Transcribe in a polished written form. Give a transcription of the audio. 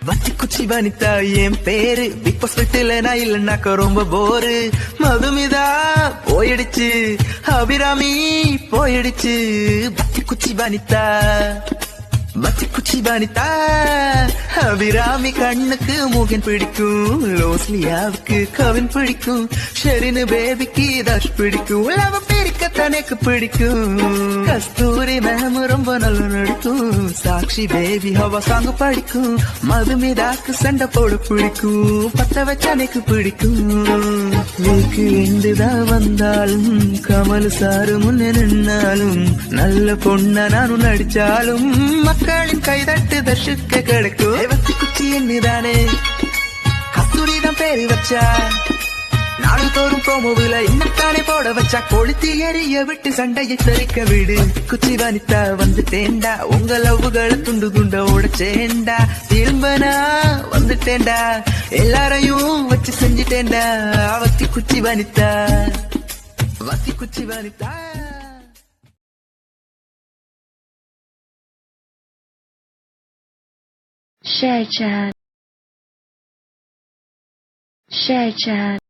வத்தி குச்சி வனிதா என் பேரு பிக் பாஸ் வீட்டுல நான் இல்லைன்னாக்க ரொம்ப போரு. மதுமிதா போயிடுச்சு, அபிராமி போயிடுச்சு. வத்தி குச்சி வனிதா, வத்தி குச்சி வனிதா. அபிராமி கண்ணுக்கு மூகன் பிடிக்கும், லோஸ்லியாவுக்கு கவின் பிடிக்கும், ஷெரினு பேபிக்கு தஷ் பிடிக்கும், லவ பிரிக்க தனக்கு பிடிக்கும். கஸ்தூரி மேம் ரொம்ப நல்ல நடிக்கும், சாக்ஷி பேபி ஹவா சாங் படிக்கும், மதுமிதாக்கு சண்டை போட பிடிக்கும், பத்த வச்ச எனக்கு பிடிக்கும். வீக்கு எண்டுதான் வந்தாலும் கமல் சாரு முன்ன நின்னாலும் நல்ல பொண்ண நானும் நடிச்சாலும் மக்களின் கைதட்டு தர்ஷுக்க கிடைக்கும். வத்தி குச்சி என்னதானே கஸ்தூரிதான் பேரு வச்சா, நாடு தோறும் ப்ரோமோவில இன்னத்தானே போட வச்சா, கொளுத்தி எரிய விட்டு சண்டையை தெரிக்க விடு. குச்சி வனிதா வந்துட்டேண்டா, உங்க லவ்வுகளை துண்டு துண்ட உடைச்சேண்டா, திரும்பனா வந்துட்டேண்டா, எல்லாரையும் வச்சு செஞ்சுட்டேண்டா. வத்தி குச்சி வனிதா, வத்தி குச்சி Vanitha. Share chat. Share chat.